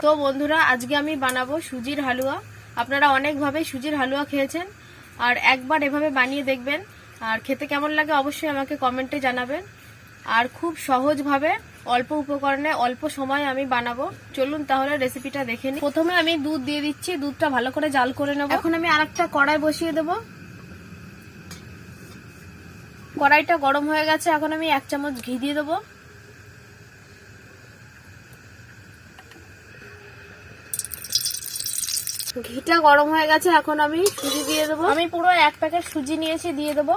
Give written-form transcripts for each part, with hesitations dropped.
তো বন্ধুরা, আজকে আমি বানাবো সুজির হালুয়া। আপনারা অনেকভাবে সুজির হালুয়া খেয়েছেন, আর একবার এভাবে বানিয়ে দেখবেন। আর খেতে কেমন লাগে অবশ্যই আমাকে কমেন্টে জানাবেন। আর খুব সহজভাবে অল্প উপকরণে অল্প সময় আমি বানাবো। চলুন তাহলে রেসিপিটা দেখে নিই। প্রথমে আমি দুধ দিয়ে দিচ্ছি, দুধটা ভালো করে জাল করে নেব। এখন আমি আরেকটা কড়াই বসিয়ে দেব। কড়াইটা গরম হয়ে গেছে, এখন আমি 1 চামচ ঘি দিয়ে দেবো। ঘিটা গরম হয়ে গেছে, এখন আমি সুজি দিয়ে দেবো। আমি পুরো 1 প্যাকেট সুজি নিয়েছি, দিয়ে দেবো।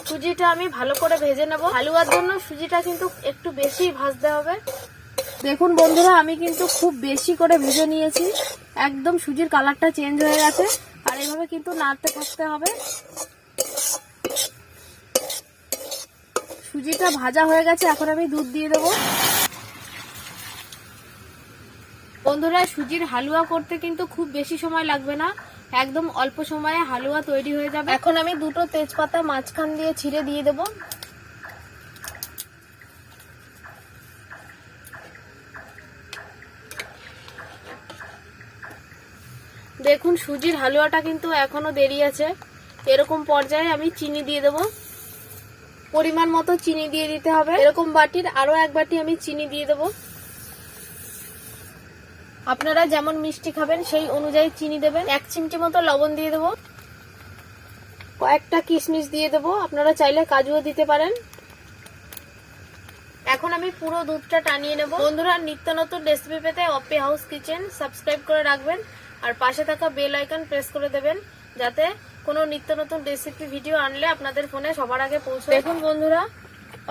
সুজিটা আমি ভালো করে ভেজে নেব। হালুয়ার জন্য সুজিটা কিন্তু একটু বেশি ভাজতে হবে। দেখুন বন্ধুরা, আমি কিন্তু খুব বেশি করে ভেজে নিয়েছি, একদম সুজির কালারটা চেঞ্জ হয়ে গেছে। আর এইভাবে কিন্তু নাড়তে থাকতে হবে। সুজিটা ভাজা হয়ে গেছে, এখন আমি দুধ দিয়ে দেবো। বন্ধুরা, সুজির হালুয়া করতে কিন্তু খুব বেশি সময় লাগবে না, একদম অল্প সময়ে হালুয়া তৈরি হয়ে যাবে। এখন আমি 2টো তেজপাতা মাঝখান দিয়ে ছিঁড়ে দিয়ে দেব। দেখুন, সুজির হালুয়াটা কিন্তু এখনো দেরি আছে। এরকম পর্যায়ে আমি চিনি দিয়ে দেব। পরিমাণ মতো চিনি দিয়ে দিতে হবে। এরকম বাটির আরো 1 বাটি আমি চিনি দিয়ে দেব। আপনারা যেমন মিষ্টি খাবেন সেই অনুযায়ী চিনি দেবেন। 1 চিমটি মতো লবণ দিয়ে দেব। কয়েকটা কিশমিশ দিয়ে দেব, আপনারা চাইলে কাজুও দিতে পারেন। এখন আমি পুরো দুধটা টানিয়ে নেব। বন্ধুরা, নিত্য নতুন রেসিপি পেতে অপি হাউস কিচেন সাবস্ক্রাইব করে রাখবেন, আর পাশে থাকা বেল আইকন প্রেস করে দেবেন, যাতে কোনো নিত্য নতুন রেসিপি ভিডিও আনলে আপনাদের ফোনে সবার আগে পৌঁছায়। দেখুন বন্ধুরা,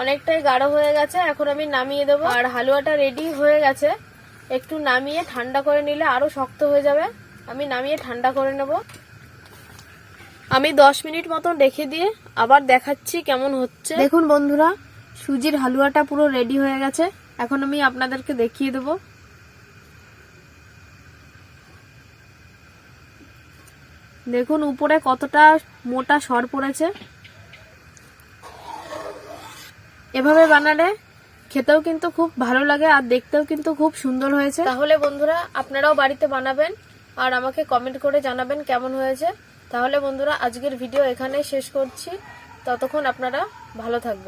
অনেকটাই গাঢ় হয়ে গেছে, এখন আমি নামিয়ে দেবো। আর হালুয়াটা রেডি হয়ে গেছে। একটু নামিয়ে ঠান্ডা করে নিলে আরো শক্ত হয়ে যাবে। আমি নামিয়ে ঠান্ডা করে নেব। আমি 10 মিনিট মতন রেখে দিয়ে আবার দেখাচ্ছি কেমন হচ্ছে। দেখুন বন্ধুরা, সুজির হালুয়াটা পুরো রেডি হয়ে গেছে। এখন আমি আপনাদেরকে দেখিয়ে দেব। দেখুন উপরে কতটা মোটা সর পড়েছে। এভাবে বানালে খেতেও কিন্তু খুব ভালো লাগে, আর দেখতেও কিন্তু খুব সুন্দর হয়েছে। তাহলে বন্ধুরা, আপনারাও বাড়িতে বানাবেন আর আমাকে কমেন্ট করে জানাবেন কেমন হয়েছে। তাহলে বন্ধুরা, আজকের ভিডিও এখানেই শেষ করছি। ততক্ষণ আপনারা ভালো থাকবেন।